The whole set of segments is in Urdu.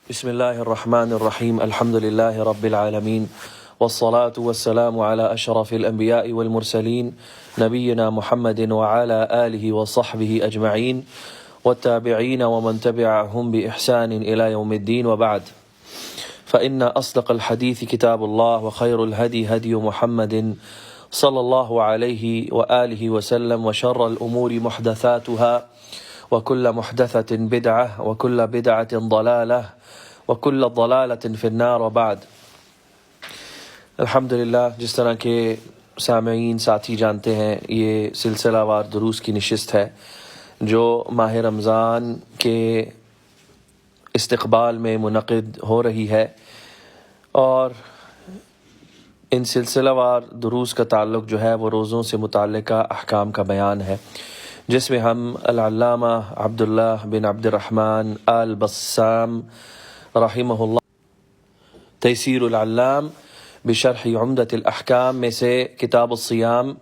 بسم الله الرحمن الرحيم الحمد لله رب العالمين والصلاة والسلام على أشرف الأنبياء والمرسلين نبينا محمد وعلى آله وصحبه أجمعين والتابعين ومن تبعهم بإحسان إلى يوم الدين وبعد فإن أصدق الحديث كتاب الله وخير الهدي هدي محمد صلى الله عليه وآله وسلم وشر الأمور محدثاتها وكل محدثة بدعة وكل بدعة ضلالة وكل ضلالة في النار وبعد. الحمدللہ، جس طرح کے سامعین ساتھی جانتے ہیں، یہ سلسلہ وار دروس کی نشست ہے جو ماہ رمضان کے استقبال میں منعقد ہو رہی ہے، اور ان سلسلہ وار دروس کا تعلق جو ہے وہ روزوں سے متعلقہ احکام کا بیان ہے، جس میں ہم العلامہ عبداللہ بن عبد الرحمن آل بسام رحمہ اللہ تیسیر العلام بشرح عمدۃ الاحکام میں سے کتاب الصیام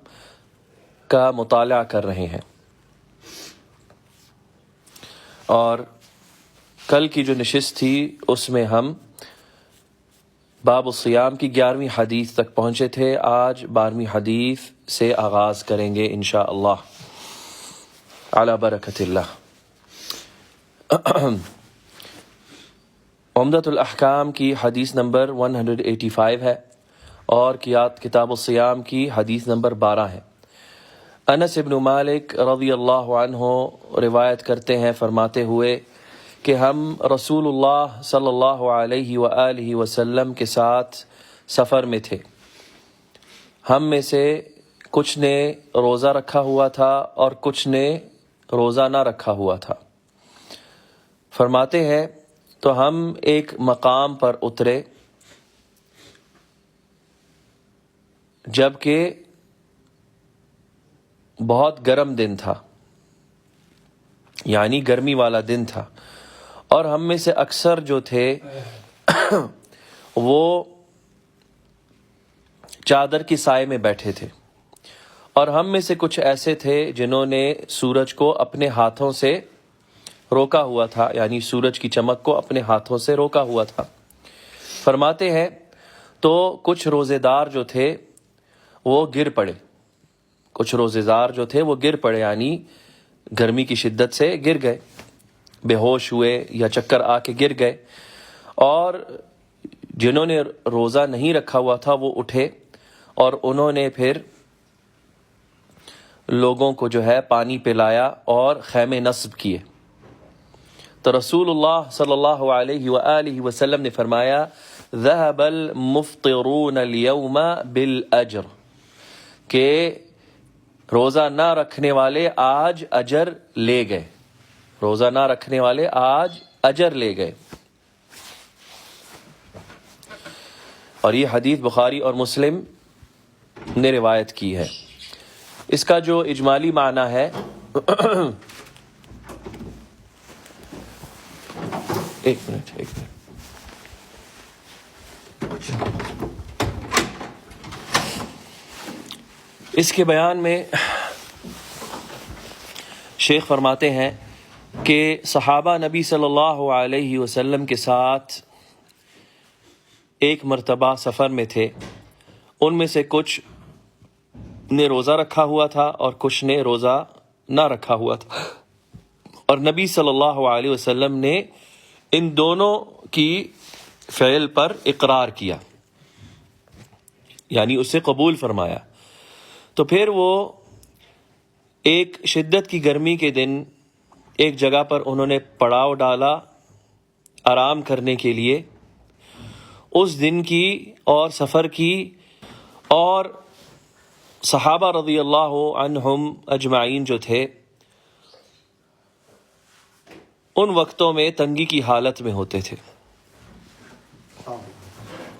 کا مطالعہ کر رہے ہیں، اور کل کی جو نشست تھی اس میں ہم باب الصیام کی 11ویں حدیث تک پہنچے تھے. آج 12ویں حدیث سے آغاز کریں گے انشاءاللہ علی برکت اللہ. عمدۃ الاحکام کی حدیث نمبر 185 ہے، اور کتاب الصیام کی حدیث نمبر 12 ہے. انس بن مالک رضی اللہ عنہ روایت کرتے ہیں فرماتے ہوئے کہ ہم رسول اللہ صلی اللہ علیہ وآلہ وسلم کے ساتھ سفر میں تھے. ہم میں سے کچھ نے روزہ رکھا ہوا تھا اور کچھ نے روزہ نہ رکھا ہوا تھا. فرماتے ہیں تو ہم ایک مقام پر اترے جبکہ بہت گرم دن تھا، یعنی گرمی والا دن تھا، اور ہم میں سے اکثر جو تھے وہ چادر کی سائے میں بیٹھے تھے، اور ہم میں سے کچھ ایسے تھے جنہوں نے سورج کو اپنے ہاتھوں سے روکا ہوا تھا، یعنی سورج کی چمک کو اپنے ہاتھوں سے روکا ہوا تھا. فرماتے ہیں تو کچھ روزے دار جو تھے وہ گر پڑے، یعنی گرمی کی شدت سے گر گئے، بے ہوش ہوئے یا چکر آ کے گر گئے. اور جنہوں نے روزہ نہیں رکھا ہوا تھا وہ اٹھے اور انہوں نے پھر لوگوں کو جو ہے پانی پلایا اور خیمے نصب کیے. تو رسول اللہ صلی اللہ علیہ وآلہ وسلم نے فرمایا ذهب المفطرون اليوم بالاجر، کہ روزہ نہ رکھنے والے آج اجر لے گئے، اور یہ حدیث بخاری اور مسلم نے روایت کی ہے. اس کا جو اجمالی معنی ہے ایک منٹ اس کے بیان میں شیخ فرماتے ہیں کہ صحابہ نبی صلی اللہ علیہ وسلم کے ساتھ ایک مرتبہ سفر میں تھے. ان میں سے کچھ نے روزہ رکھا ہوا تھا اور کچھ نے روزہ نہ رکھا ہوا تھا، اور نبی صلی اللہ علیہ وسلم نے ان دونوں کی فعل پر اقرار کیا، یعنی اسے قبول فرمایا. تو پھر وہ ایک شدت کی گرمی کے دن ایک جگہ پر انہوں نے پڑاؤ ڈالا آرام کرنے کے لیے. اس دن کی اور سفر کی اور صحابہ رضی اللہ عنہم اجمعین جو تھے ان وقتوں میں تنگی کی حالت میں ہوتے تھے.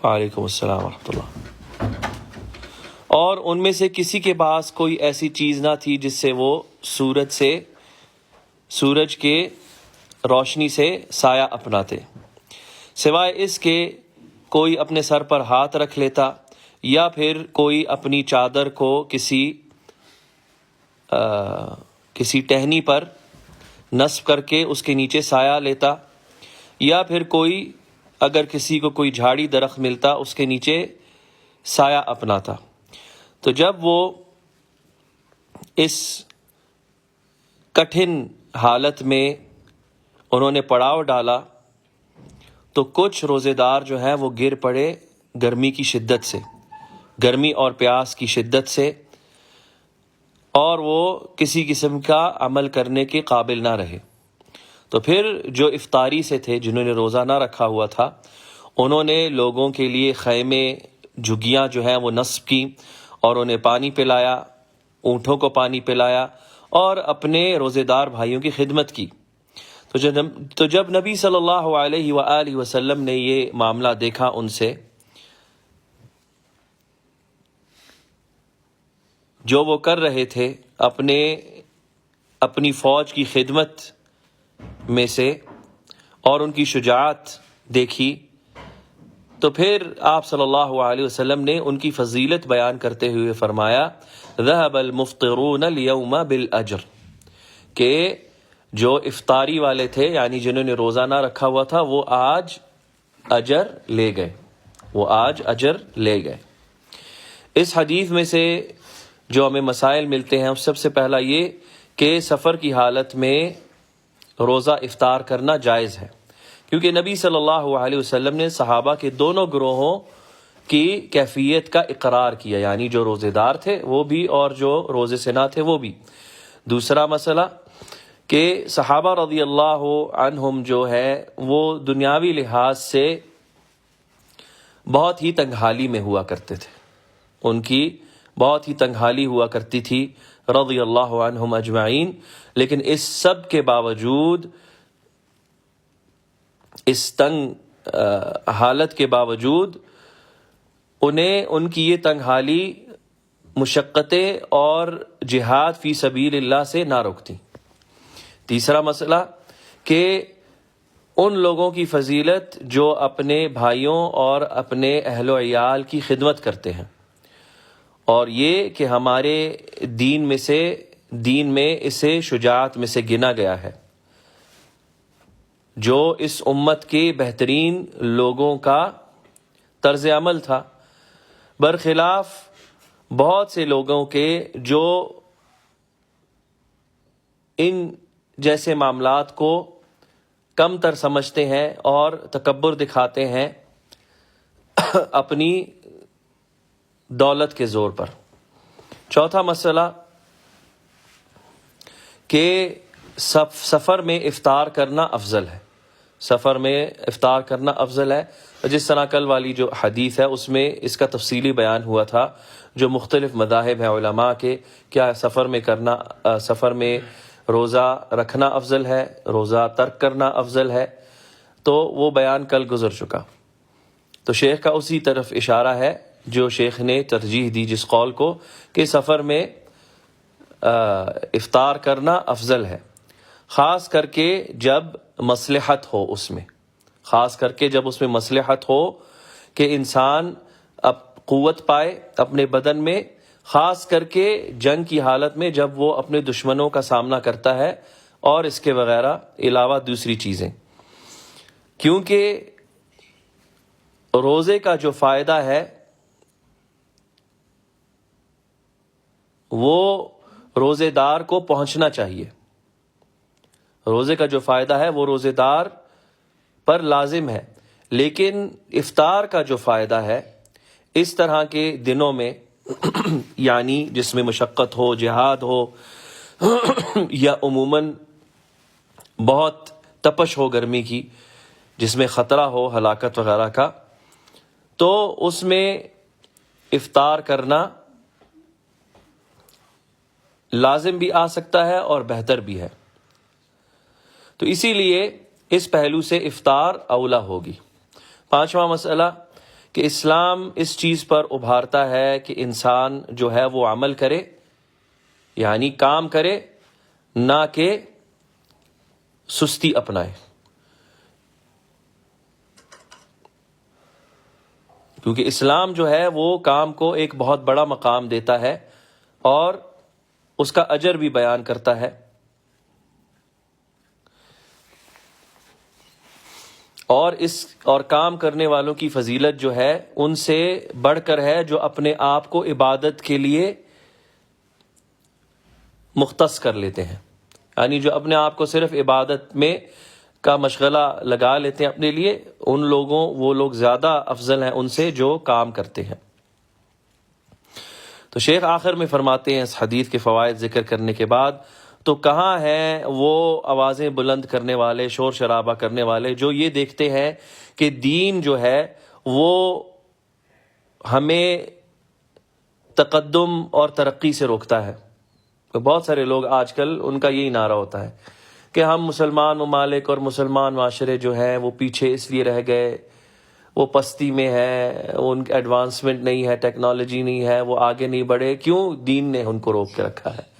وعلیکم السلام ورحمۃ اللہ. اور ان میں سے کسی کے پاس کوئی ایسی چیز نہ تھی جس سے وہ سورج کے روشنی سے سایہ اپناتے، سوائے اس کے کوئی اپنے سر پر ہاتھ رکھ لیتا یا پھر کوئی اپنی چادر کو کسی ٹہنی پر نصب کر کے اس کے نیچے سایہ لیتا، یا پھر کوئی اگر کسی کو کوئی جھاڑی درخت ملتا اس کے نیچے سایہ اپناتا۔ تو جب وہ اس کٹھن حالت میں انہوں نے پڑاؤ ڈالا تو کچھ روزے دار جو ہیں وہ گر پڑے گرمی کی شدت سے، گرمی اور پیاس کی شدت سے، اور وہ کسی قسم کا عمل کرنے کے قابل نہ رہے۔ تو پھر جو افطاری سے تھے، جنہوں نے روزہ نہ رکھا ہوا تھا، انہوں نے لوگوں کے لیے خیمے، جھگیاں جو ہیں وہ نصب کی اور انہیں پانی پلایا، اونٹوں کو پانی پلایا اور اپنے روزے دار بھائیوں کی خدمت کی۔ تو جب نبی صلی اللہ علیہ وآلہ وسلم نے یہ معاملہ دیکھا ان سے، جو وہ کر رہے تھے اپنی فوج کی خدمت میں سے، اور ان کی شجاعت دیکھی، تو پھر آپ صلی اللہ علیہ وسلم نے ان کی فضیلت بیان کرتے ہوئے فرمایا ذهب المفطرون اليوم بالاجر، کہ جو افطاری والے تھے یعنی جنہوں نے روزہ نہ رکھا ہوا تھا وہ آج اجر لے گئے۔ اس حدیث میں سے جو ہمیں مسائل ملتے ہیں، سب سے پہلا یہ کہ سفر کی حالت میں روزہ افطار کرنا جائز ہے، کیونکہ نبی صلی اللہ علیہ وسلم نے صحابہ کے دونوں گروہوں کی کیفیت کا اقرار کیا، یعنی جو روزے دار تھے وہ بھی اور جو روزے سے نہ تھے وہ بھی۔ دوسرا مسئلہ کہ صحابہ رضی اللہ عنہم جو ہے وہ دنیاوی لحاظ سے بہت ہی تنگحالی میں ہوا کرتے تھے، ان کی بہت ہی تنگحالی ہوا کرتی تھی رضی اللہ عنہم اجمعین، لیکن اس سب کے باوجود، اس تنگ حالت کے باوجود، انہیں ان کی یہ تنگحالی مشقتیں اور جہاد فی سبیل اللہ سے نہ روکتی۔ تیسرا مسئلہ کہ ان لوگوں کی فضیلت جو اپنے بھائیوں اور اپنے اہل و عیال کی خدمت کرتے ہیں، اور یہ کہ ہمارے دین میں اسے شجاعت میں سے گنا گیا ہے۔ جو اس امت کے بہترین لوگوں کا طرز عمل تھا، برخلاف بہت سے لوگوں کے جو ان جیسے معاملات کو کم تر سمجھتے ہیں اور تکبر دکھاتے ہیں اپنی دولت کے زور پر۔ چوتھا مسئلہ کہ سفر میں افطار کرنا افضل ہے، جس طرح کل والی جو حدیث ہے اس میں اس کا تفصیلی بیان ہوا تھا، جو مختلف مذاہب ہیں علماء کے، کیا سفر میں روزہ رکھنا افضل ہے، روزہ ترک کرنا افضل ہے، تو وہ بیان کل گزر چکا۔ تو شیخ کا اسی طرف اشارہ ہے جو شیخ نے ترجیح دی جس قول کو کہ سفر میں افطار کرنا افضل ہے، خاص کر کے جب مصلحت ہو اس میں مصلحت ہو کہ انسان اب قوت پائے اپنے بدن میں، خاص کر کے جنگ کی حالت میں جب وہ اپنے دشمنوں کا سامنا کرتا ہے اور اس کے وغیرہ علاوہ دوسری چیزیں، کیونکہ روزے کا جو فائدہ ہے وہ روزے دار کو پہنچنا چاہیے، روزے کا جو فائدہ ہے وہ روزے دار پر لازم ہے، لیکن افطار کا جو فائدہ ہے اس طرح کے دنوں میں یعنی جس میں مشقت ہو، جہاد ہو یا عموماً بہت تپش ہو گرمی کی، جس میں خطرہ ہو ہلاکت وغیرہ کا، تو اس میں افطار کرنا لازم بھی آ سکتا ہے اور بہتر بھی ہے۔ تو اسی لیے اس پہلو سے افطار اولا ہوگی۔ پانچواں مسئلہ کہ اسلام اس چیز پر ابھارتا ہے کہ انسان جو ہے وہ عمل کرے، یعنی کام کرے، نہ کہ سستی اپنائے، کیونکہ اسلام جو ہے وہ کام کو ایک بہت بڑا مقام دیتا ہے اور اس کا اجر بھی بیان کرتا ہے۔ اور کام کرنے والوں کی فضیلت جو ہے ان سے بڑھ کر ہے جو اپنے آپ کو عبادت کے لیے مختص کر لیتے ہیں، یعنی جو اپنے آپ کو صرف عبادت میں کا مشغلہ لگا لیتے ہیں اپنے لیے، وہ لوگ زیادہ افضل ہیں ان سے جو کام کرتے ہیں۔ تو شیخ آخر میں فرماتے ہیں اس حدیث کے فوائد ذکر کرنے کے بعد، تو کہاں ہیں وہ آوازیں بلند کرنے والے، شور شرابہ کرنے والے جو یہ دیکھتے ہیں کہ دین جو ہے وہ ہمیں تقدم اور ترقی سے روکتا ہے۔ بہت سارے لوگ آج کل ان کا یہی نعرہ ہوتا ہے کہ ہم مسلمان ممالک اور مسلمان معاشرے جو ہیں وہ پیچھے اس لیے رہ گئے، وہ پستی میں ہے، ان کی ایڈوانسمنٹ نہیں ہے، ٹیکنالوجی نہیں ہے، وہ آگے نہیں بڑھے۔ کیوں؟ دین نے ان کو روک کے رکھا ہے۔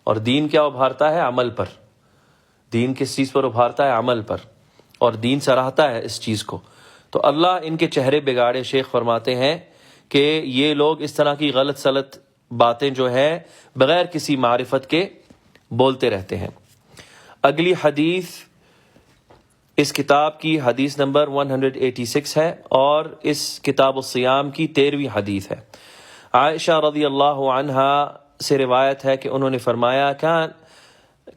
اور دین کیا ابھارتا ہے؟ عمل پر۔ دین کس چیز پر ابھارتا ہے؟ عمل پر، اور دین سراہتا ہے اس چیز کو۔ تو اللہ ان کے چہرے بگاڑے۔ شیخ فرماتے ہیں کہ یہ لوگ اس طرح کی غلط سلط باتیں جو ہیں بغیر کسی معرفت کے بولتے رہتے ہیں۔ اگلی حدیث اس کتاب کی حدیث نمبر 186 ہے، اور اس کتاب الصیام کی 13ویں حدیث ہے۔ عائشہ رضی اللہ عنہا سے روایت ہے کہ انہوں نے فرمایا،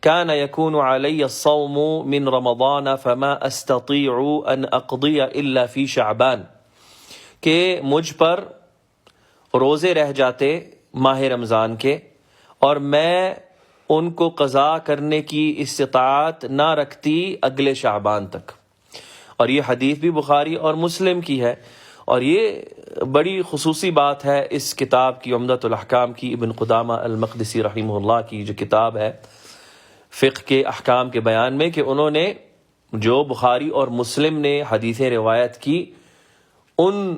كان يكون علي الصوم من رمضان فما استطيع ان اقضي الا في شعبان، کہ مجھ پر روزے رہ جاتے ماہ رمضان کے اور میں ان کو قضا کرنے کی استطاعت نہ رکھتی اگلے شعبان تک۔ اور یہ حدیث بھی بخاری اور مسلم کی ہے، اور یہ بڑی خصوصی بات ہے اس کتاب کی، عمدۃ الاحکام کی، ابن قدامہ المقدسی رحمہ اللہ کی جو کتاب ہے فقہ کے احکام کے بیان میں، کہ انہوں نے جو بخاری اور مسلم نے حدیثیں روایت کی ان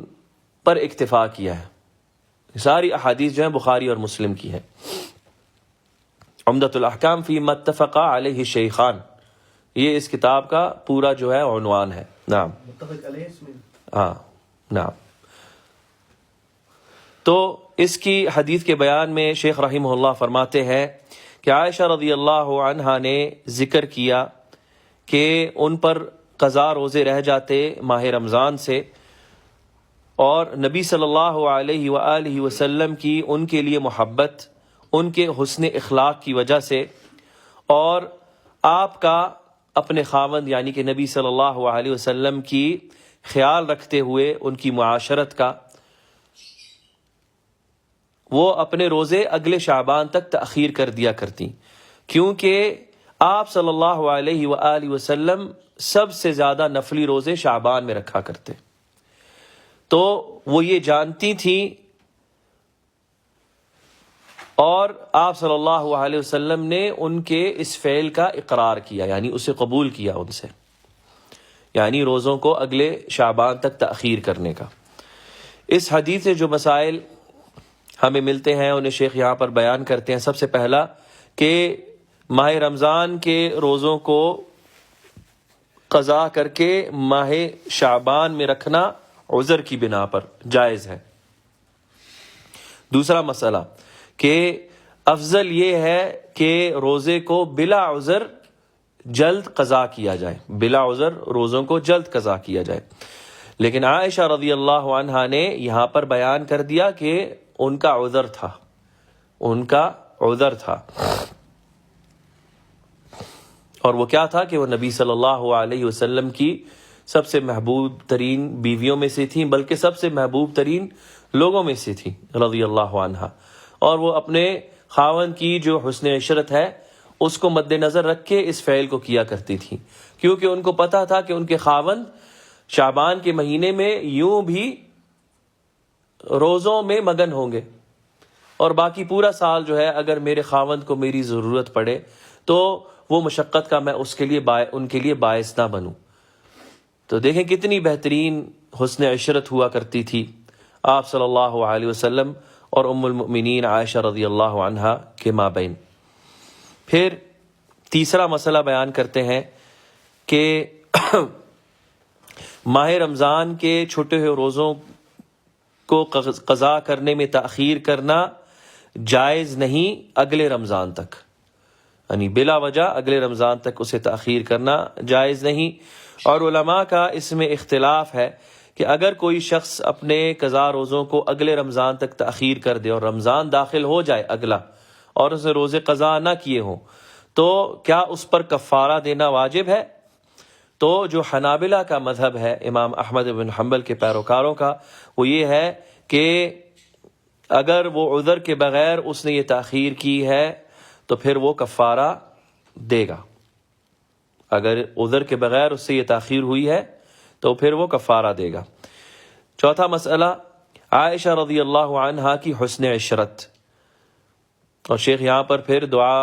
پر اکتفا کیا ہے۔ ساری احادیث جو ہیں بخاری اور مسلم کی ہیں۔ عمدۃ الاحکام فی ما اتفق علیہ الشیخان، یہ اس کتاب کا پورا جو ہے عنوان ہے۔ نعم، متفق علیہ اس میں۔ ہاں نعم۔ تو اس کی حدیث کے بیان میں شیخ رحمہ اللہ فرماتے ہیں کہ عائشہ رضی اللہ عنہا نے ذکر کیا کہ ان پر قضا روزے رہ جاتے ماہ رمضان سے، اور نبی صلی اللہ علیہ وآلہ وسلم کی ان کے لیے محبت، ان کے حسن اخلاق کی وجہ سے، اور آپ کا اپنے خاوند یعنی کہ نبی صلی اللہ علیہ وسلم کی خیال رکھتے ہوئے ان کی معاشرت کا، وہ اپنے روزے اگلے شعبان تک تأخیر کر دیا کرتی، کیونکہ آپ صلی اللہ علیہ وآلہ وسلم سب سے زیادہ نفلی روزے شعبان میں رکھا کرتے۔ تو وہ یہ جانتی تھیں، اور آپ صلی اللہ علیہ وسلم نے ان کے اس فعل کا اقرار کیا، یعنی اسے قبول کیا ان سے، یعنی روزوں کو اگلے شعبان تک تأخیر کرنے کا۔ اس حدیث سے جو مسائل ہمیں ملتے ہیں انہیں شیخ یہاں پر بیان کرتے ہیں۔ سب سے پہلا کہ ماہ رمضان کے روزوں کو قضا کر کے ماہ شعبان میں رکھنا عذر کی بنا پر جائز ہے۔ دوسرا مسئلہ کہ افضل یہ ہے کہ روزے کو بلا عذر جلد قضا کیا جائے، بلا عذر روزوں کو جلد قضا کیا جائے، لیکن عائشہ رضی اللہ عنہا نے یہاں پر بیان کر دیا کہ ان کا عذر تھا، ان کا عذر تھا، اور وہ کیا تھا کہ وہ نبی صلی اللہ علیہ وسلم کی سب سے محبوب ترین بیویوں میں سے تھیں، بلکہ سب سے محبوب ترین لوگوں میں سے تھیں رضی اللہ عنہا، اور وہ اپنے خاوند کی جو حسن عشرت ہے اس کو مد نظر رکھ کے اس فعل کو کیا کرتی تھیں، کیونکہ ان کو پتا تھا کہ ان کے خاوند شعبان کے مہینے میں یوں بھی روزوں میں مگن ہوں گے، اور باقی پورا سال جو ہے اگر میرے خاوند کو میری ضرورت پڑے تو وہ مشقت کا میں ان کے لیے باعث نہ بنوں۔ تو دیکھیں کتنی بہترین حسن عشرت ہوا کرتی تھی آپ صلی اللہ علیہ وسلم اور ام المؤمنین عائشہ رضی اللہ عنہا کے مابین۔ پھر تیسرا مسئلہ بیان کرتے ہیں کہ ماہ رمضان کے چھوٹے ہوئے روزوں کو قضا کرنے میں تاخیر کرنا جائز نہیں اگلے رمضان تک، یعنی بلا وجہ اگلے رمضان تک اسے تاخیر کرنا جائز نہیں۔ اور علماء کا اس میں اختلاف ہے کہ اگر کوئی شخص اپنے قضا روزوں کو اگلے رمضان تک تاخیر کر دے اور رمضان داخل ہو جائے اگلا اور اسے روزے قضا نہ کیے ہوں تو کیا اس پر کفارہ دینا واجب ہے؟ تو جو حنابلہ کا مذہب ہے، امام احمد بن حنبل کے پیروکاروں کا، وہ یہ ہے کہ اگر وہ عذر کے بغیر اس نے یہ تاخیر کی ہے تو پھر وہ کفارہ دے گا۔ اگر عذر کے بغیر اس سے یہ تاخیر ہوئی ہے تو پھر وہ کفارہ دے گا۔ چوتھا مسئلہ، عائشہ رضی اللہ عنہا کی حسن عشرت، اور شیخ یہاں پر پھر دعا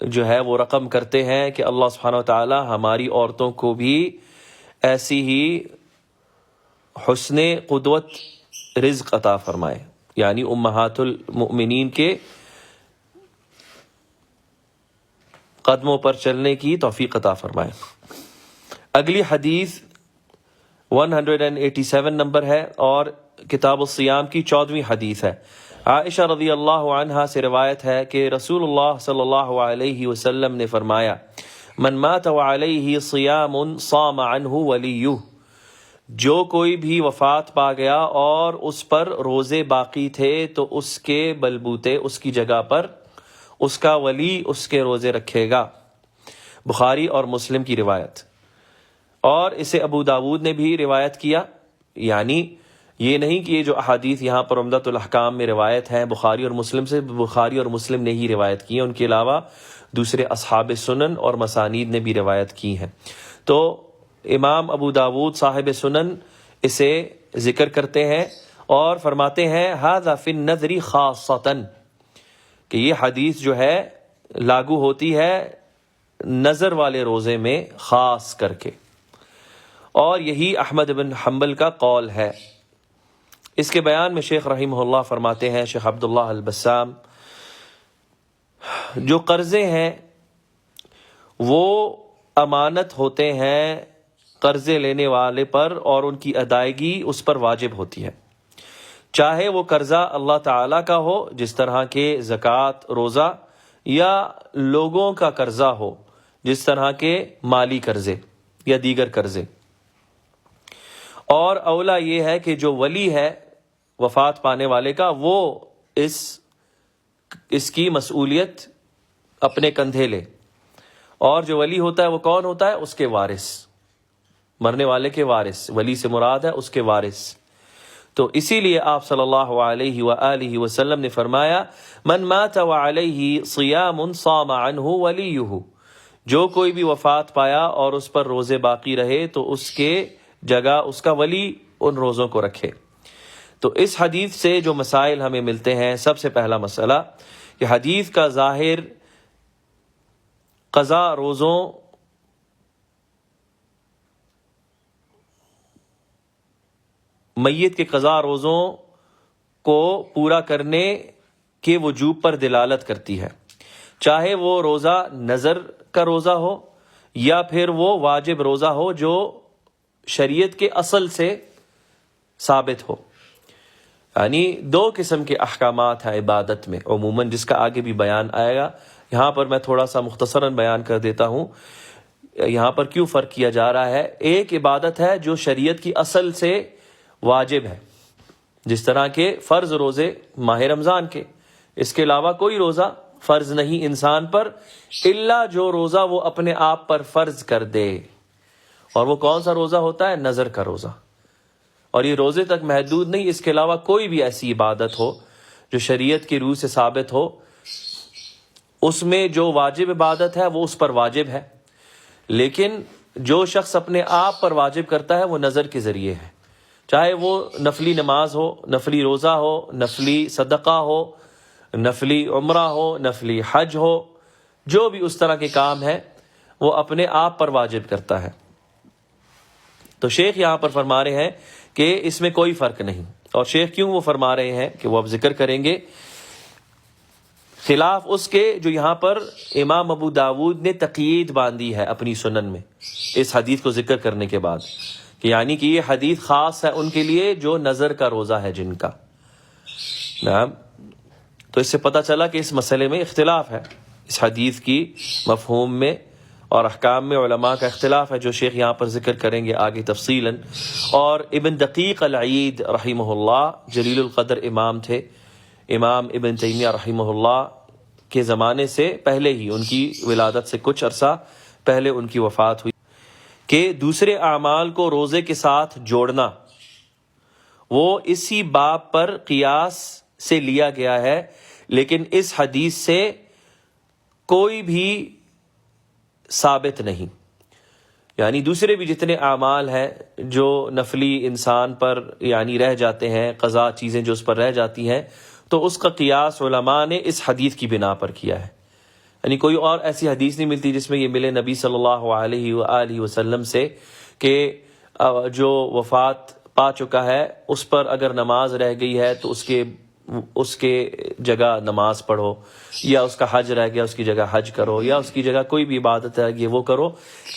جو ہے وہ رقم کرتے ہیں کہ اللہ سبحانہ وتعالی ہماری عورتوں کو بھی ایسی ہی حسن قدوت رزق عطا فرمائے، یعنی امہات المؤمنین کے قدموں پر چلنے کی توفیق عطا فرمائے۔ اگلی حدیث 187 نمبر ہے اور کتاب الصیام کی 14ویں حدیث ہے۔ عائشہ رضی اللہ عنہا سے روایت ہے کہ رسول اللہ صلی اللہ علیہ وسلم نے فرمایا، من مات وعلیہ صیام صام عنہ ولیہ، جو کوئی بھی وفات پا گیا اور اس پر روزے باقی تھے تو اس کے بلبوتے، اس کی جگہ پر اس کا ولی اس کے روزے رکھے گا۔ بخاری اور مسلم کی روایت، اور اسے ابو داود نے بھی روایت کیا۔ یعنی یہ نہیں کہ یہ جو احادیث یہاں پر عمدۃ الاحکام میں روایت ہیں بخاری اور مسلم سے، بخاری اور مسلم نے ہی روایت کی ہیں، ان کے علاوہ دوسرے اصحاب سنن اور مسانید نے بھی روایت کی ہیں۔ تو امام ابو داود صاحب سنن اسے ذکر کرتے ہیں اور فرماتے ہیں ھذا فی النذر خاصۃ، کہ یہ حدیث جو ہے لاگو ہوتی ہے نظر والے روزے میں خاص کر کے، اور یہی احمد بن حنبل کا قول ہے۔ اس کے بیان میں شیخ رحمہ اللہ فرماتے ہیں، شیخ عبداللہ البسام، جو قرضے ہیں وہ امانت ہوتے ہیں قرضے لینے والے پر، اور ان کی ادائیگی اس پر واجب ہوتی ہے، چاہے وہ قرضہ اللہ تعالیٰ کا ہو جس طرح کے زکوٰۃ، روزہ، یا لوگوں کا قرضہ ہو جس طرح کے مالی قرضے یا دیگر قرضے۔ اور اولا یہ ہے کہ جو ولی ہے وفات پانے والے کا، وہ اس کی مسئولیت اپنے کندھے لے، اور جو ولی ہوتا ہے وہ کون ہوتا ہے؟ اس کے وارث، مرنے والے کے وارث، ولی سے مراد ہے اس کے وارث۔ تو اسی لیے آپ صلی اللہ علیہ وآلہ وسلم نے فرمایا، من مات وعلیہ صیام صام عنہ ولیہ، جو کوئی بھی وفات پایا اور اس پر روزے باقی رہے تو اس کے جگہ اس کا ولی ان روزوں کو رکھے۔ تو اس حدیث سے جو مسائل ہمیں ملتے ہیں، سب سے پہلا مسئلہ کہ حدیث کا ظاہر قضا روزوں میت کے قضا روزوں کو پورا کرنے کے وجوب پر دلالت کرتی ہے، چاہے وہ روزہ نظر کا روزہ ہو یا پھر وہ واجب روزہ ہو جو شریعت کے اصل سے ثابت ہو۔ یعنی دو قسم کے احکامات ہیں عبادت میں عموماً، جس کا آگے بھی بیان آئے گا۔ یہاں پر میں تھوڑا سا مختصراً بیان کر دیتا ہوں یہاں پر کیوں فرق کیا جا رہا ہے۔ ایک عبادت ہے جو شریعت کی اصل سے واجب ہے، جس طرح کے فرض روزے ماہ رمضان کے، اس کے علاوہ کوئی روزہ فرض نہیں انسان پر، الا جو روزہ وہ اپنے آپ پر فرض کر دے، اور وہ کون سا روزہ ہوتا ہے؟ نظر کا روزہ۔ اور یہ روزے تک محدود نہیں، اس کے علاوہ کوئی بھی ایسی عبادت ہو جو شریعت کی روح سے ثابت ہو، اس میں جو واجب عبادت ہے وہ اس پر واجب ہے، لیکن جو شخص اپنے آپ پر واجب کرتا ہے وہ نظر کے ذریعے ہے، چاہے وہ نفلی نماز ہو، نفلی روزہ ہو، نفلی صدقہ ہو، نفلی عمرہ ہو، نفلی حج ہو، جو بھی اس طرح کے کام ہیں وہ اپنے آپ پر واجب کرتا ہے۔ تو شیخ یہاں پر فرما رہے ہیں کہ اس میں کوئی فرق نہیں، اور شیخ کیوں وہ فرما رہے ہیں کہ وہ اب ذکر کریں گے، خلاف اس کے جو یہاں پر امام ابو داود نے تقیید باندھی ہے اپنی سنن میں اس حدیث کو ذکر کرنے کے بعد، کہ یعنی کہ یہ حدیث خاص ہے ان کے لیے جو نظر کا روزہ ہے جن کا۔ نعم، تو اس سے پتہ چلا کہ اس مسئلے میں اختلاف ہے، اس حدیث کی مفہوم میں اور احکام میں علماء کا اختلاف ہے، جو شیخ یہاں پر ذکر کریں گے آگے تفصیلاً۔ اور ابن دقیق العید رحمہ اللہ جلیل القدر امام تھے، امام ابن تیمیہ رحمہ اللہ کے زمانے سے پہلے ہی، ان کی ولادت سے کچھ عرصہ پہلے ان کی وفات ہوئی، کہ دوسرے اعمال کو روزے کے ساتھ جوڑنا وہ اسی باب پر قیاس سے لیا گیا ہے، لیکن اس حدیث سے کوئی بھی ثابت نہیں۔ یعنی دوسرے بھی جتنے اعمال ہیں جو نفلی انسان پر یعنی رہ جاتے ہیں، قضا چیزیں جو اس پر رہ جاتی ہیں، تو اس کا قیاس علماء نے اس حدیث کی بنا پر کیا ہے۔ یعنی کوئی اور ایسی حدیث نہیں ملتی جس میں یہ ملے نبی صلی اللہ علیہ وآلہ وسلم سے کہ جو وفات پا چکا ہے اس پر اگر نماز رہ گئی ہے تو اس کے جگہ نماز پڑھو، یا اس کا حج رہ گیا اس کی جگہ حج کرو، یا اس کی جگہ کوئی بھی عبادت رہ گئی وہ کرو۔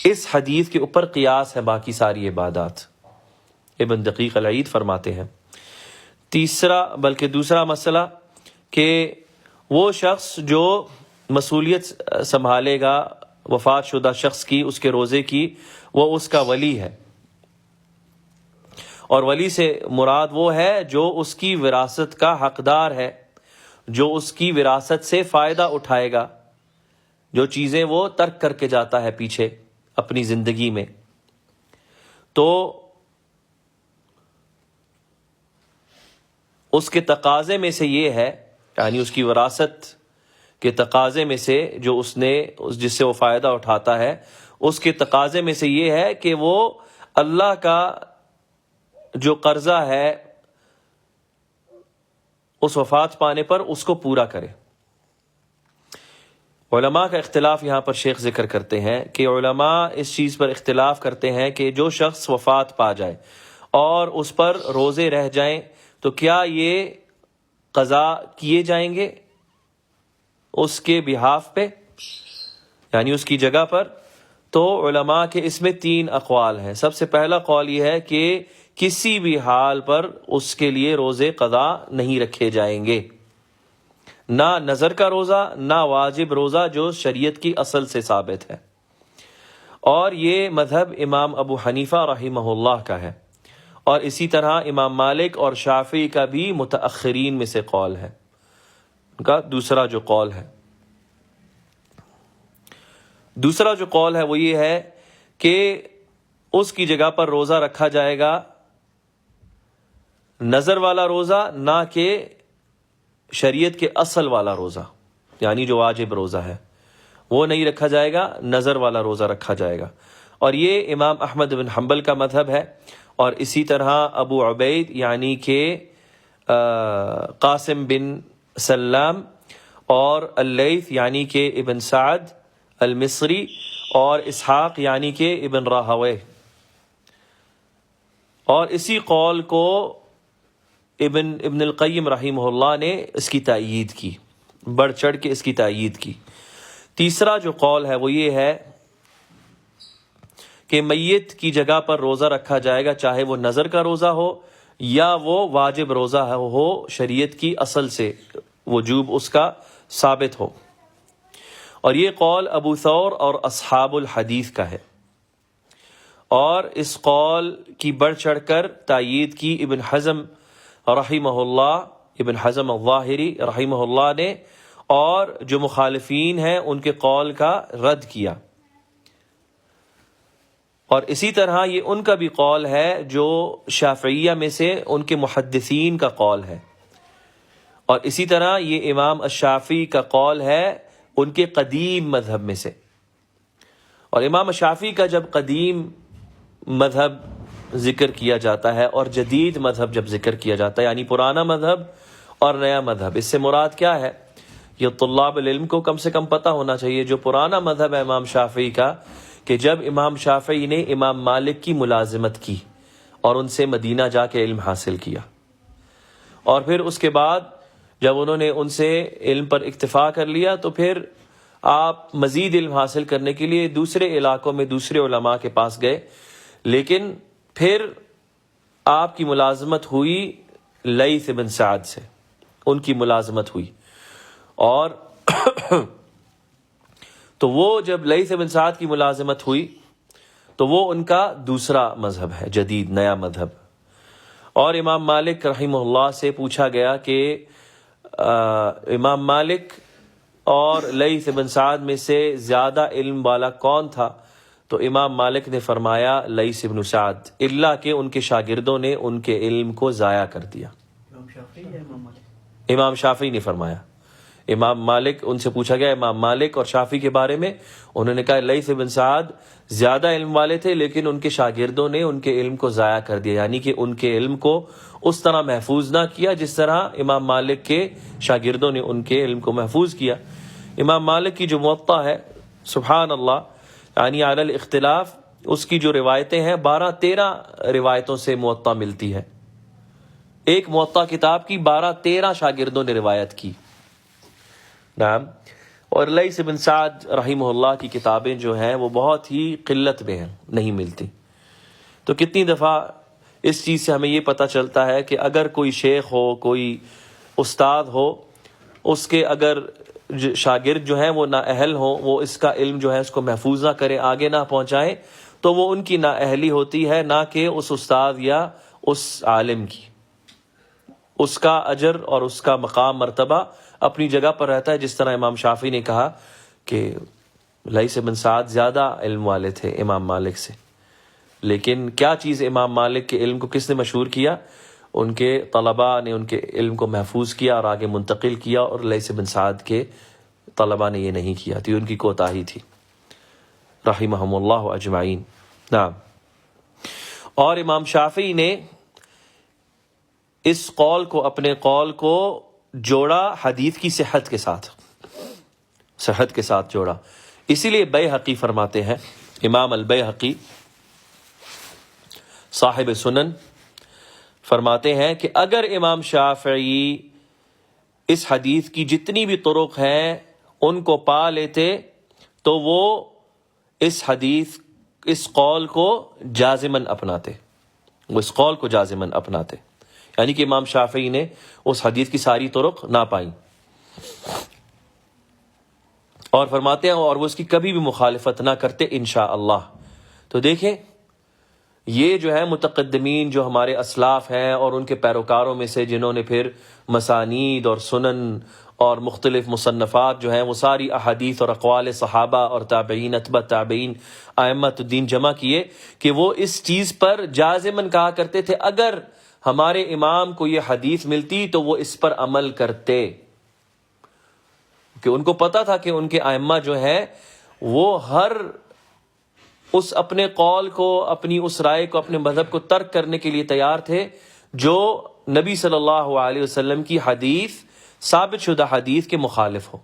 اس حدیث کے اوپر قیاس ہے باقی ساری عبادات، ابن دقیق العید فرماتے ہیں۔ دوسرا مسئلہ کہ وہ شخص جو مسئولیت سنبھالے گا وفات شدہ شخص کی، اس کے روزے کی، وہ اس کا ولی ہے، اور ولی سے مراد وہ ہے جو اس کی وراثت کا حقدار ہے، جو اس کی وراثت سے فائدہ اٹھائے گا، جو چیزیں وہ ترک کر کے جاتا ہے پیچھے اپنی زندگی میں۔ تو اس کے تقاضے میں سے یہ ہے، یعنی اس کی وراثت کے تقاضے میں سے جو اس نے جس سے وہ فائدہ اٹھاتا ہے، اس کے تقاضے میں سے یہ ہے کہ وہ اللہ کا جو قرضہ ہے اس وفات پانے پر اس کو پورا کرے۔ علماء کا اختلاف یہاں پر شیخ ذکر کرتے ہیں کہ علماء اس چیز پر اختلاف کرتے ہیں کہ جو شخص وفات پا جائے اور اس پر روزے رہ جائیں تو کیا یہ قضا کیے جائیں گے اس کے بہاف پہ، یعنی اس کی جگہ پر؟ تو علماء کے اس میں 3 اقوال ہیں۔ سب سے پہلا قول یہ ہے کہ کسی بھی حال پر اس کے لیے روزے قضا نہیں رکھے جائیں گے، نہ نظر کا روزہ نہ واجب روزہ جو شریعت کی اصل سے ثابت ہے۔ اور یہ مذہب امام ابو حنیفہ رحمہ اللہ کا ہے، اور اسی طرح امام مالک اور شافعی کا بھی متأخرین میں سے قول ہے، ان کا دوسرا جو قول ہے۔ دوسرا جو قول ہے وہ یہ ہے کہ اس کی جگہ پر روزہ رکھا جائے گا، نظر والا روزہ، نہ کہ شریعت کے اصل والا روزہ، یعنی جو واجب روزہ ہے وہ نہیں رکھا جائے گا، نظر والا روزہ رکھا جائے گا۔ اور یہ امام احمد بن حنبل کا مذہب ہے، اور اسی طرح ابو عبید یعنی کہ قاسم بن سلام اور اللیث یعنی کہ ابن سعد المصری اور اسحاق یعنی کہ ابن راہویہ، اور اسی قول کو ابن القیم رحمہ اللہ نے اس کی تائید کی، بڑھ چڑھ کے اس کی تائید کی۔ تیسرا جو قول ہے وہ یہ ہے کہ میت کی جگہ پر روزہ رکھا جائے گا، چاہے وہ نظر کا روزہ ہو یا وہ واجب روزہ ہو، شریعت کی اصل سے وجوب اس کا ثابت ہو۔ اور یہ قول ابو ثور اور اصحاب الحدیث کا ہے، اور اس قول کی بڑھ چڑھ کر تائید کی ابن حزم رحمہ اللہ، ابن حزم الظاہری رحمہ اللہ نے، اور جو مخالفین ہیں ان کے قول کا رد کیا۔ اور اسی طرح یہ ان کا بھی قول ہے جو شافعیہ میں سے ان کے محدثین کا قول ہے، اور اسی طرح یہ امام الشافعی کا قول ہے ان کے قدیم مذہب میں سے۔ اور امام الشافعی کا جب قدیم مذہب ذکر کیا جاتا ہے اور جدید مذہب جب ذکر کیا جاتا ہے، یعنی پرانا مذہب اور نیا مذہب، اس سے مراد کیا ہے؟ یہ طلاب العلم کو کم سے کم پتہ ہونا چاہیے۔ جو پرانا مذہب ہے امام شافعی کا، کہ جب امام شافعی نے امام مالک کی ملازمت کی اور ان سے مدینہ جا کے علم حاصل کیا، اور پھر اس کے بعد جب انہوں نے ان سے علم پر اکتفا کر لیا تو پھر آپ مزید علم حاصل کرنے کے لیے دوسرے علاقوں میں دوسرے علماء کے پاس گئے، لیکن پھر آپ کی ملازمت ہوئی لیث بن سعد سے، ان کی ملازمت ہوئی، اور تو وہ جب لیث بن سعد کی ملازمت ہوئی تو وہ ان کا دوسرا مذہب ہے، جدید نیا مذہب. اور امام مالک رحمہ اللہ سے پوچھا گیا کہ امام مالک اور لیث بن سعد میں سے زیادہ علم والا کون تھا؟ تو امام مالک نے فرمایا لیث بن سعد، الا کہ ان کے شاگردوں نے ان کے علم کو ضائع کر دیا. امام شافعی نے فرمایا. امام مالک، ان سے پوچھا گیا امام مالک اور شافعی کے بارے میں، انہوں نے کہا لیث بن سعد زیادہ علم والے تھے لیکن ان کے شاگردوں نے ان کے علم کو ضائع کر دیا، یعنی کہ ان کے علم کو اس طرح محفوظ نہ کیا جس طرح امام مالک کے شاگردوں نے ان کے علم کو محفوظ کیا. امام مالک کی جو موطا ہے، سبحان اللہ، یعنی علی الاختلاف، اس کی جو روایتیں ہیں 12-13 روایتوں سے موطا ملتی ہے. ایک موطا کتاب کی 12-13 شاگردوں نے روایت کی. نعم. اور لیث بن سعد رحمہ اللہ کی کتابیں جو ہیں وہ بہت ہی قلت میں ہیں، نہیں ملتی. تو کتنی دفعہ اس چیز سے ہمیں یہ پتہ چلتا ہے کہ اگر کوئی شیخ ہو، کوئی استاد ہو، اس کے اگر شاگرد جو ہیں وہ نااہل ہوں، وہ اس کا علم جو ہے اس کو محفوظ نہ کریں، آگے نہ پہنچائیں، تو وہ ان کی نااہلی ہوتی ہے، نہ کہ اس استاد یا اس عالم کی. اس کا اجر اور اس کا مقام مرتبہ اپنی جگہ پر رہتا ہے. جس طرح امام شافعی نے کہا کہ لیث بن سعد زیادہ علم والے تھے امام مالک سے، لیکن کیا چیز امام مالک کے علم کو کس نے مشہور کیا؟ ان کے طلباء نے ان کے علم کو محفوظ کیا اور آگے منتقل کیا، اور لیث بن سعد کے طلباء نے یہ نہیں کیا تھی، ان کی کوتاہی تھی رحمہم اللہ اجمعین. نعم. اور امام شافعی نے اس قول کو، اپنے قول کو جوڑا حدیث کی صحت کے ساتھ جوڑا. اسی لیے بیہقی فرماتے ہیں، امام البیہقی صاحب سنن فرماتے ہیں کہ اگر امام شافعی اس حدیث کی جتنی بھی طرق ہیں ان کو پا لیتے تو وہ اس قول کو جازماً اپناتے، وہ اس قول کو جازماً اپناتے. یعنی کہ امام شافعی نے اس حدیث کی ساری طرق نہ پائیں، اور فرماتے ہیں اور وہ اس کی کبھی بھی مخالفت نہ کرتے انشاءاللہ. تو دیکھیں یہ جو ہے متقدمین جو ہمارے اسلاف ہیں اور ان کے پیروکاروں میں سے جنہوں نے پھر مسانید اور سنن اور مختلف مصنفات جو ہیں وہ ساری احادیث اور اقوال صحابہ اور تابعین، اتباع تابعین، ائمۃ الدین جمع کیے کہ وہ اس چیز پر جازماً کہا کرتے تھے اگر ہمارے امام کو یہ حدیث ملتی تو وہ اس پر عمل کرتے، کہ ان کو پتا تھا کہ ان کے ائمہ جو ہیں وہ ہر اس اپنے قول کو، اپنی اس رائے کو، اپنے مذہب کو ترک کرنے کے لیے تیار تھے جو نبی صلی اللہ علیہ وسلم کی حدیث، ثابت شدہ حدیث کے مخالف ہو.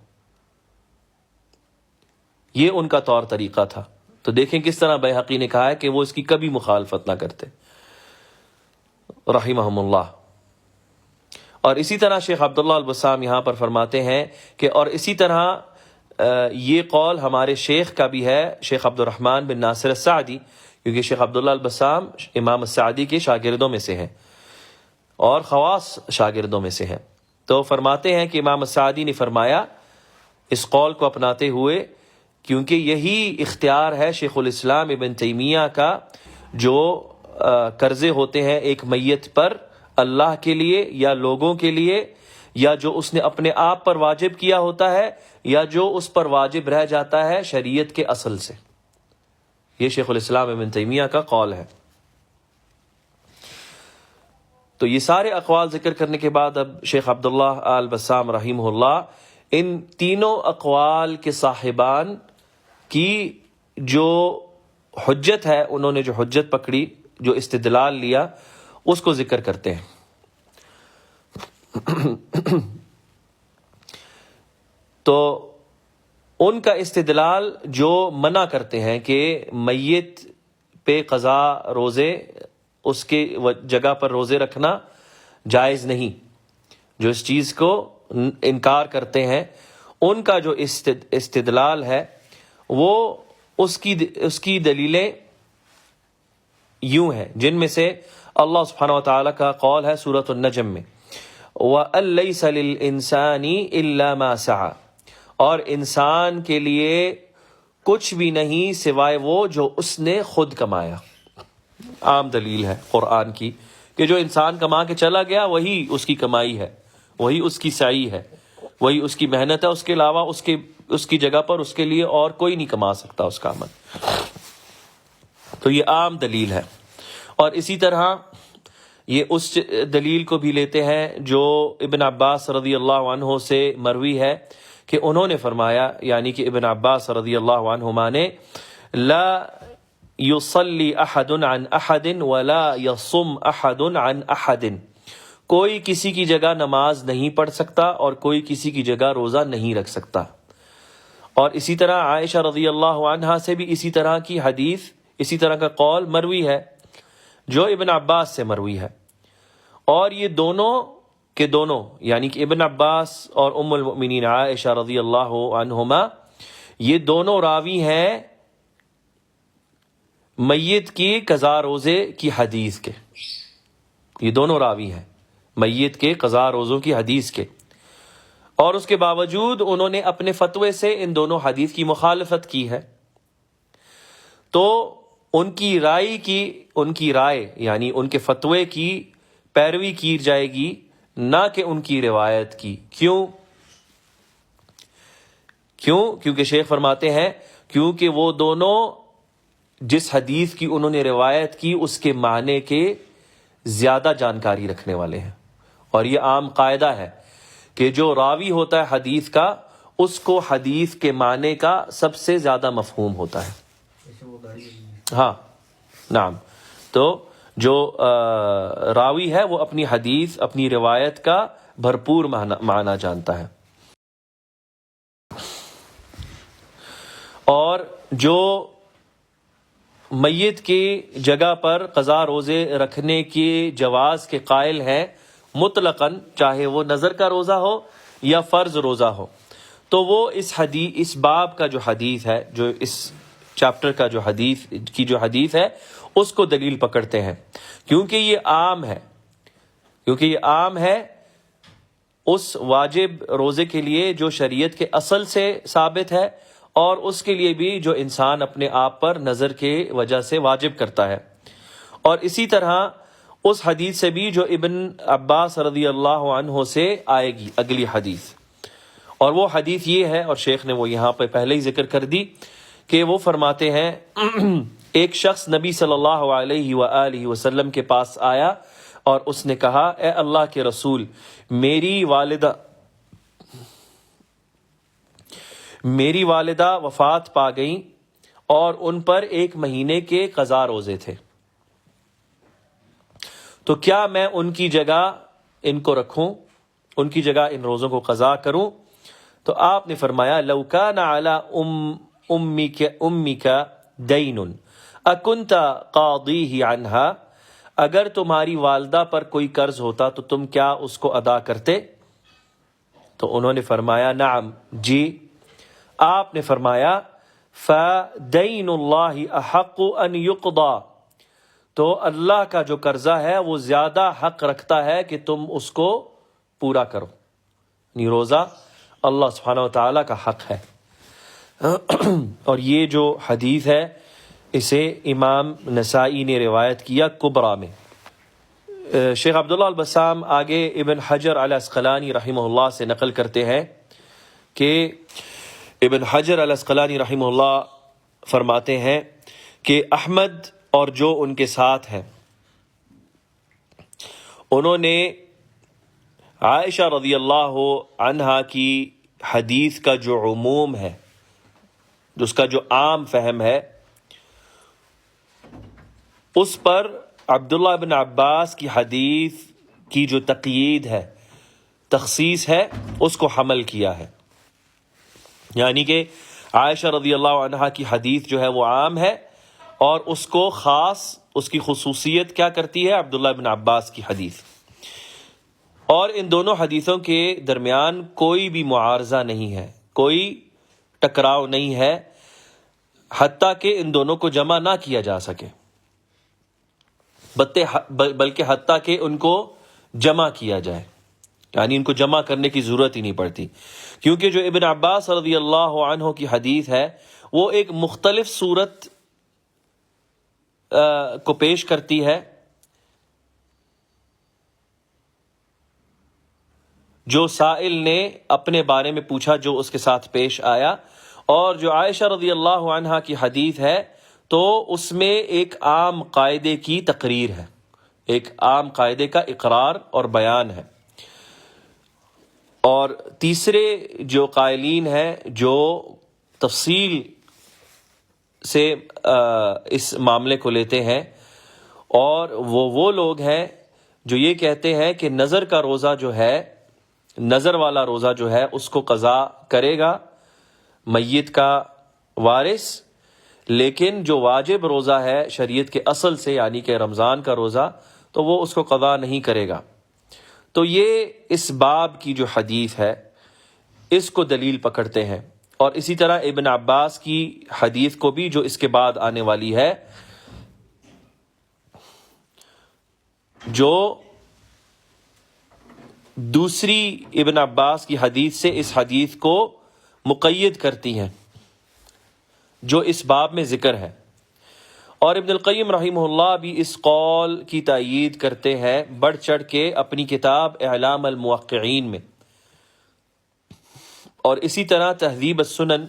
یہ ان کا طور طریقہ تھا. تو دیکھیں کس طرح بیہقی نے کہا ہے کہ وہ اس کی کبھی مخالفت نہ کرتے رحمہم اللہ. اور اسی طرح شیخ عبداللہ البسام یہاں پر فرماتے ہیں کہ اور اسی طرح یہ قول ہمارے شیخ کا بھی ہے، شیخ عبد الرحمن بن ناصر السعدی، کیونکہ شیخ عبداللہ البسام امام السعدی کے شاگردوں میں سے ہیں اور خواص شاگردوں میں سے ہیں. تو فرماتے ہیں کہ امام السعدی نے فرمایا اس قول کو اپناتے ہوئے، کیونکہ یہی اختیار ہے شیخ الاسلام ابن تیمیہ کا، جو قرضے ہوتے ہیں ایک میت پر اللہ کے لیے یا لوگوں کے لیے، یا جو اس نے اپنے آپ پر واجب کیا ہوتا ہے یا جو اس پر واجب رہ جاتا ہے شریعت کے اصل سے. یہ شیخ الاسلام ابن تیمیہ کا قول ہے. تو یہ سارے اقوال ذکر کرنے کے بعد اب شیخ عبداللہ آل بسام رحمہ اللہ ان تینوں اقوال کے صاحبان کی جو حجت ہے، انہوں نے جو حجت پکڑی، جو استدلال لیا، اس کو ذکر کرتے ہیں. تو ان کا استدلال جو منع کرتے ہیں کہ میت پہ قضا روزے، اس کے جگہ پر روزے رکھنا جائز نہیں، جو اس چیز کو انکار کرتے ہیں، ان کا جو استدلال ہے وہ اس کی دلیلیں یوں ہیں، جن میں سے اللہ سبحانہ وتعالی کا قول ہے سورۃ النجم میں، وَأَن لَيْسَ لِلْإِنسَانِ إِلَّا مَا سَعَى، اور انسان کے لیے کچھ بھی نہیں سوائے وہ جو اس نے خود کمایا۔ عام دلیل ہے قرآن کی کہ جو انسان کما کے چلا گیا وہی اس کی کمائی ہے، وہی اس کی سعی ہے، وہی اس کی محنت ہے، اس کے علاوہ اس کی جگہ پر اس کے لیے اور کوئی نہیں کما سکتا اس کا عمل۔ تو یہ عام دلیل ہے۔ اور اسی طرح یہ اس دلیل کو بھی لیتے ہیں جو ابن عباس رضی اللہ عنہ سے مروی ہے کہ انہوں نے فرمایا، یعنی کہ ابن عباس رضی اللہ عنہما نے، لا یصلی احد عن احد ولا یصم احد عن احد، کوئی کسی کی جگہ نماز نہیں پڑھ سکتا اور کوئی کسی کی جگہ روزہ نہیں رکھ سکتا۔ اور اسی طرح عائشہ رضی اللہ عنہا سے بھی اسی طرح کی حدیث، اسی طرح کا قول مروی ہے جو ابن عباس سے مروی ہے۔ اور یہ دونوں کے دونوں، یعنی کہ ابن عباس اور ام المؤمنین عائشہ رضی اللہ عنہما، یہ دونوں راوی ہیں میت کی قضا روزے کی حدیث کے، یہ دونوں راوی ہیں میت کے قضا روزوں کی حدیث کے، اور اس کے باوجود انہوں نے اپنے فتوے سے ان دونوں حدیث کی مخالفت کی ہے۔ تو ان کی رائے یعنی ان کے فتوے کی پیروی کی جائے گی، نہ کہ ان کی روایت کی۔ کیونکہ شیخ فرماتے ہیں کیونکہ وہ دونوں جس حدیث کی انہوں نے روایت کی اس کے معنی کے زیادہ جانکاری رکھنے والے ہیں، اور یہ عام قاعدہ ہے کہ جو راوی ہوتا ہے حدیث کا، اس کو حدیث کے معنی کا سب سے زیادہ مفہوم ہوتا ہے۔ ہاں نعم، تو جو راوی ہے وہ اپنی حدیث، اپنی روایت کا بھرپور معنی جانتا ہے۔ اور جو میت کی جگہ پر قضا روزے رکھنے کی جواز کے قائل ہیں مطلقاً، چاہے وہ نظر کا روزہ ہو یا فرض روزہ ہو، تو وہ اس باب کا جو حدیث ہے، جو اس چیپٹر کا جو حدیث ہے اس کو دلیل پکڑتے ہیں، کیونکہ یہ عام ہے اس واجب روزے کے لیے جو شریعت کے اصل سے ثابت ہے، اور اس کے لیے بھی جو انسان اپنے آپ پر نظر کے وجہ سے واجب کرتا ہے۔ اور اسی طرح اس حدیث سے بھی جو ابن عباس رضی اللہ عنہ سے آئے گی اگلی حدیث، اور وہ حدیث یہ ہے، اور شیخ نے وہ یہاں پہ پہلے ہی ذکر کر دی، کہ وہ فرماتے ہیں ایک شخص نبی صلی اللہ علیہ وآلہ وسلم کے پاس آیا اور اس نے کہا، اے اللہ کے رسول، میری والدہ وفات پا گئیں اور ان پر 1 مہینے کے قضا روزے تھے، تو کیا میں ان کی جگہ ان کو رکھوں، ان کی جگہ ان روزوں کو قضا کروں؟ تو آپ نے فرمایا، لو کان علی امک دین اکنت قاضیہ عنہا، اگر تمہاری والدہ پر کوئی قرض ہوتا تو تم کیا اس کو ادا کرتے؟ تو انہوں نے فرمایا، نعم، جی۔ آپ نے فرمایا، فدین اللہ احق ان یقضی، تو اللہ کا جو قرضہ ہے وہ زیادہ حق رکھتا ہے کہ تم اس کو پورا کرو، یعنی روزہ اللہ سبحانہ وتعالیٰ کا حق ہے۔ اور یہ جو حدیث ہے اسے امام نسائی نے روایت کیا کبریٰ میں۔ شیخ عبداللہ البسام آگے ابن حجر العسقلانی رحمہ اللہ سے نقل کرتے ہیں کہ ابن حجر العسقلانی رحمہ اللہ فرماتے ہیں کہ احمد اور جو ان کے ساتھ ہیں انہوں نے عائشہ رضی اللہ عنہا کی حدیث کا جو عموم ہے، اس کا جو عام فہم ہے، اس پر عبداللہ بن عباس کی حدیث کی جو تقیید ہے، تخصیص ہے، اس کو حمل کیا ہے، یعنی کہ عائشہ رضی اللہ عنہا کی حدیث جو ہے وہ عام ہے، اور اس کو خاص، اس کی خصوصیت کیا کرتی ہے؟ عبداللہ بن عباس کی حدیث۔ اور ان دونوں حدیثوں کے درمیان کوئی بھی معارضہ نہیں ہے، کوئی ٹکراؤ نہیں ہے، حتیٰ کہ ان دونوں کو جمع نہ کیا جا سکے، بلکہ حتیٰ کہ ان کو جمع کیا جائے۔ یعنی ان کو جمع کرنے کی ضرورت ہی نہیں پڑتی، کیونکہ جو ابن عباس رضی اللہ عنہ کی حدیث ہے وہ ایک مختلف صورت کو پیش کرتی ہے جو سائل نے اپنے بارے میں پوچھا، جو اس کے ساتھ پیش آیا، اور جو عائشہ رضی اللہ عنہا کی حدیث ہے تو اس میں ایک عام قاعدے کی تقریر ہے، ایک عام قاعدے کا اقرار اور بیان ہے۔ اور تیسرے جو قائلین ہیں جو تفصیل سے اس معاملے کو لیتے ہیں، اور وہ لوگ ہیں جو یہ کہتے ہیں کہ نظر کا روزہ جو ہے، نظر والا روزہ جو ہے اس کو قضا کرے گا میت کا وارث، لیکن جو واجب روزہ ہے شریعت کے اصل سے، یعنی کہ رمضان کا روزہ، تو وہ اس کو قضا نہیں کرے گا۔ تو یہ اس باب کی جو حدیث ہے اس کو دلیل پکڑتے ہیں، اور اسی طرح ابن عباس کی حدیث کو بھی جو اس کے بعد آنے والی ہے، جو دوسری ابن عباس کی حدیث سے اس حدیث کو مقید کرتی ہیں جو اس باب میں ذکر ہے۔ اور ابن القیم رحمہ اللہ بھی اس قول کی تائید کرتے ہیں بڑھ چڑھ کے اپنی کتاب اعلام الموقعین میں، اور اسی طرح تہذیب السنن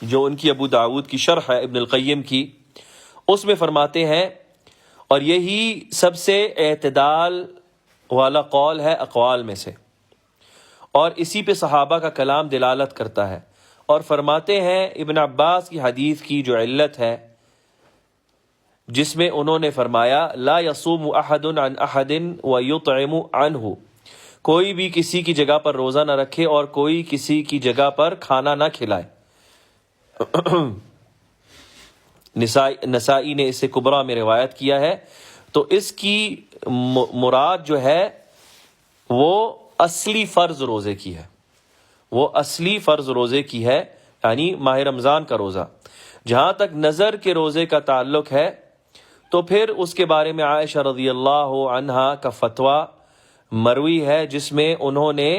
جو ان کی ابو داود کی شرح ہے ابن القیم کی، اس میں فرماتے ہیں، اور یہی سب سے اعتدال والا قول ہے اقوال میں سے، اور اسی پہ صحابہ کا کلام دلالت کرتا ہے، اور فرماتے ہیں ابن عباس کی حدیث کی جو علت ہے جس میں انہوں نے فرمایا لا یصوم احد عن احد ویطعم عنہ، کوئی بھی کسی کی جگہ پر روزہ نہ رکھے اور کوئی کسی کی جگہ پر کھانا نہ کھلائے۔ نسائی نے اسے کبریٰ میں روایت کیا ہے۔ تو اس کی مراد جو ہے وہ اصلی فرض روزے کی ہے، وہ اصلی فرض روزے کی ہے، یعنی ماہ رمضان کا روزہ۔ جہاں تک نظر کے روزے کا تعلق ہے تو پھر اس کے بارے میں عائشہ رضی اللہ عنہا کا فتویٰ مروی ہے، جس میں انہوں نے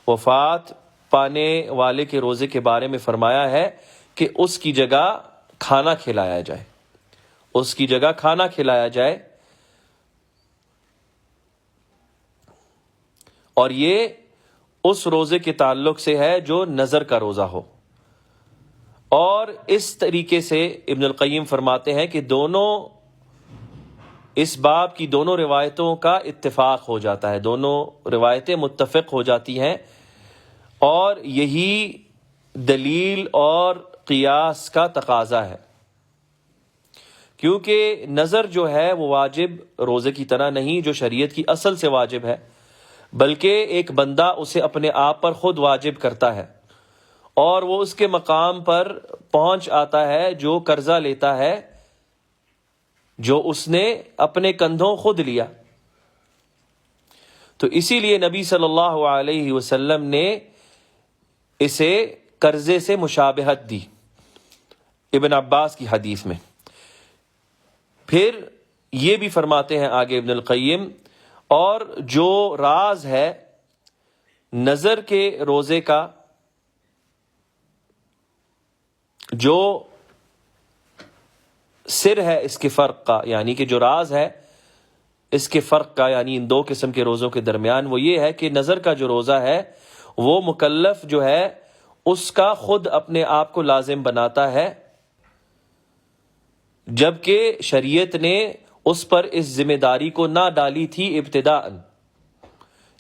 وفات پانے والے کے روزے کے بارے میں فرمایا ہے کہ اس کی جگہ کھانا کھلایا جائے، اس کی جگہ کھانا کھلایا جائے، اور یہ اس روزے کے تعلق سے ہے جو نظر کا روزہ ہو۔ اور اس طریقے سے ابن القیم فرماتے ہیں کہ دونوں اس باب کی دونوں روایتوں کا اتفاق ہو جاتا ہے، دونوں روایتیں متفق ہو جاتی ہیں، اور یہی دلیل اور قیاس کا تقاضا ہے، کیونکہ نظر جو ہے وہ واجب روزے کی طرح نہیں جو شریعت کی اصل سے واجب ہے، بلکہ ایک بندہ اسے اپنے آپ پر خود واجب کرتا ہے، اور وہ اس کے مقام پر پہنچ آتا ہے جو قرضہ لیتا ہے، جو اس نے اپنے کندھوں خود لیا۔ تو اسی لیے نبی صلی اللہ علیہ وسلم نے اسے قرضے سے مشابہت دی ابن عباس کی حدیث میں۔ پھر یہ بھی فرماتے ہیں آگے ابن القیم، اور جو راز ہے نظر کے روزے کا، جو سر ہے اس کے فرق کا، یعنی کہ جو راز ہے اس کے فرق کا، یعنی ان دو قسم کے روزوں کے درمیان، وہ یہ ہے کہ نظر کا جو روزہ ہے وہ مکلف جو ہے اس کا خود اپنے آپ کو لازم بناتا ہے، جبکہ شریعت نے اس پر اس ذمہ داری کو نہ ڈالی تھی ابتداءً،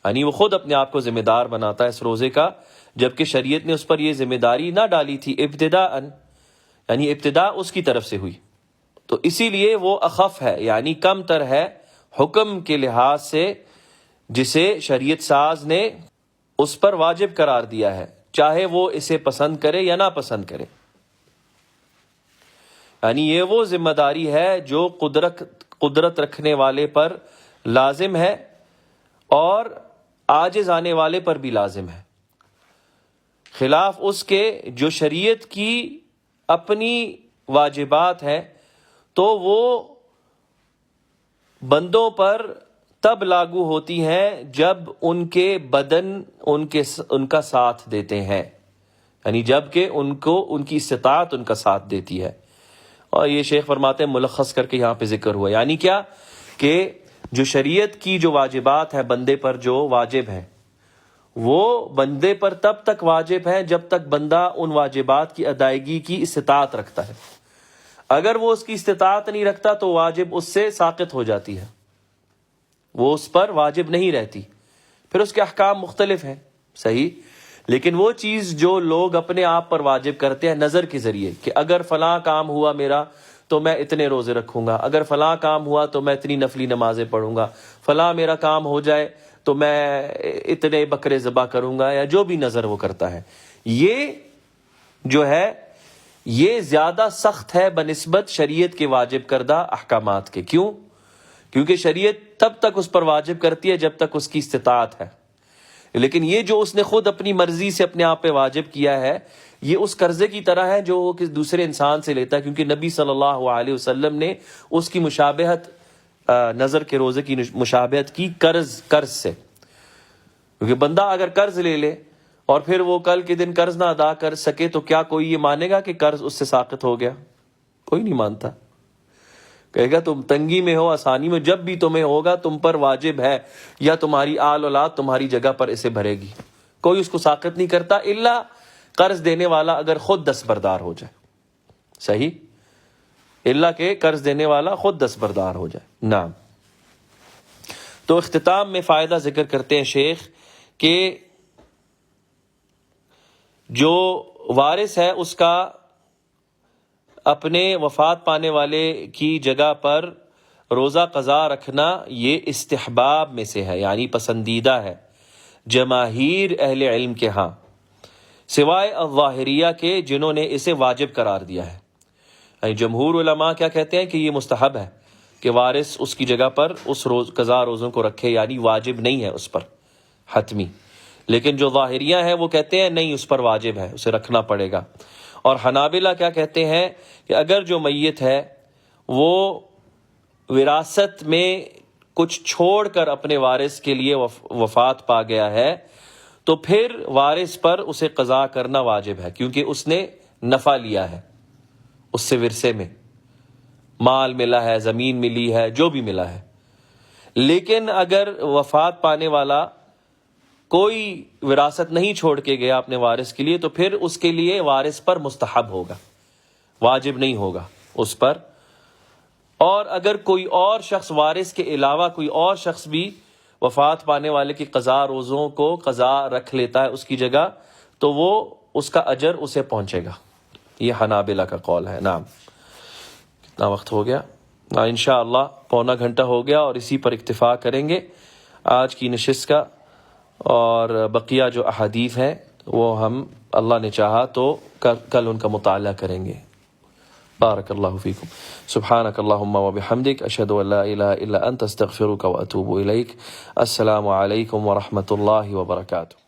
یعنی وہ خود اپنے آپ کو ذمہ دار بناتا ہے اس روزے کا، جبکہ شریعت نے اس پر یہ ذمہ داری نہ ڈالی تھی ابتداءً، یعنی ابتدا اس کی طرف سے ہوئی، تو اسی لیے وہ اخف ہے، یعنی کم تر ہے حکم کے لحاظ سے، جسے شریعت ساز نے اس پر واجب قرار دیا ہے، چاہے وہ اسے پسند کرے یا نہ پسند کرے۔ یعنی یہ وہ ذمہ داری ہے جو قدرت رکھنے والے پر لازم ہے اور عاجز آنے والے پر بھی لازم ہے، خلاف اس کے جو شریعت کی اپنی واجبات ہیں تو وہ بندوں پر تب لاگو ہوتی ہیں جب ان کے بدن ان کا ساتھ دیتے ہیں، یعنی جب کہ ان کی استطاعت ان کا ساتھ دیتی ہے۔ اور یہ شیخ فرماتے ہیں ملخص کر کے یہاں پہ ذکر ہوا، یعنی کیا کہ جو شریعت کی جو واجبات ہیں بندے پر جو واجب ہیں، وہ بندے پر تب تک واجب ہیں جب تک بندہ ان واجبات کی ادائیگی کی استطاعت رکھتا ہے۔ اگر وہ اس کی استطاعت نہیں رکھتا تو واجب اس سے ساقط ہو جاتی ہے، وہ اس پر واجب نہیں رہتی، پھر اس کے احکام مختلف ہیں، صحیح۔ لیکن وہ چیز جو لوگ اپنے آپ پر واجب کرتے ہیں نظر کے ذریعے کہ اگر فلاں کام ہوا میرا تو میں اتنے روزے رکھوں گا، اگر فلاں کام ہوا تو میں اتنی نفلی نمازیں پڑھوں گا، فلاں میرا کام ہو جائے تو میں اتنے بکرے ذبح کروں گا، یا جو بھی نظر وہ کرتا ہے، یہ جو ہے یہ زیادہ سخت ہے بنسبت شریعت کے واجب کردہ احکامات کے۔ کیوں؟ کیونکہ شریعت تب تک اس پر واجب کرتی ہے جب تک اس کی استطاعت ہے، لیکن یہ جو اس نے خود اپنی مرضی سے اپنے آپ پہ واجب کیا ہے، یہ اس قرضے کی طرح ہے جو وہ کسی دوسرے انسان سے لیتا ہے، کیونکہ نبی صلی اللہ علیہ وسلم نے اس کی مشابہت نظر کے روزے کی مشابہت کی قرض سے، کیونکہ بندہ اگر قرض لے لے اور پھر وہ کل کے دن قرض نہ ادا کر سکے تو کیا کوئی یہ مانے گا کہ قرض اس سے ساقط ہو گیا؟ کوئی نہیں مانتا، کہے گا تم تنگی میں ہو، آسانی میں، جب بھی تمہیں ہوگا تم پر واجب ہے، یا تمہاری آل اولاد تمہاری جگہ پر اسے بھرے گی، کوئی اس کو ساقط نہیں کرتا الا قرض دینے والا اگر خود دستبردار ہو جائے، صحیح، الا کہ قرض دینے والا خود دستبردار ہو جائے۔ نعم۔ تو اختتام میں فائدہ ذکر کرتے ہیں شیخ کہ جو وارث ہے اس کا اپنے وفات پانے والے کی جگہ پر روزہ قضا رکھنا یہ استحباب میں سے ہے، یعنی پسندیدہ ہے جماہیر اہل علم کے ہاں، سوائے الظاہریہ کے جنہوں نے اسے واجب قرار دیا ہے۔ یعنی جمہور علماء کیا کہتے ہیں کہ یہ مستحب ہے کہ وارث اس کی جگہ پر اس قضا روزوں کو رکھے، یعنی واجب نہیں ہے اس پر حتمی۔ لیکن جو ظاہریہ ہیں وہ کہتے ہیں نہیں، اس پر واجب ہے، اسے رکھنا پڑے گا۔ اور حنابلہ کیا کہتے ہیں کہ اگر جو میت ہے وہ وراثت میں کچھ چھوڑ کر اپنے وارث کے لیے وفات پا گیا ہے تو پھر وارث پر اسے قضا کرنا واجب ہے، کیونکہ اس نے نفع لیا ہے اس سے، ورثے میں مال ملا ہے، زمین ملی ہے، جو بھی ملا ہے۔ لیکن اگر وفات پانے والا کوئی وراثت نہیں چھوڑ کے گیا اپنے وارث کے لیے تو پھر اس کے لیے وارث پر مستحب ہوگا، واجب نہیں ہوگا اس پر۔ اور اگر کوئی اور شخص وارث کے علاوہ کوئی اور شخص بھی وفات پانے والے کی قضا روزوں کو قضا رکھ لیتا ہے اس کی جگہ تو وہ اس کا اجر اسے پہنچے گا، یہ حنابلہ کا قول ہے۔ نعم۔ کتنا وقت ہو گیا؟ انشاءاللہ پونا گھنٹہ ہو گیا، اور اسی پر اکتفا کریں گے آج کی نشست کا، اور بقیہ جو احادیث ہیں وہ ہم اللہ نے چاہا تو کل ان کا مطالعہ کریں گے۔ بارک اللہ فیکم، سبحانک اللہم و بحمدک، اشہد ان لا الہ الا انت، استغفرک و اتوب الیک۔ السلام علیکم ورحمۃ اللہ وبرکاتہ۔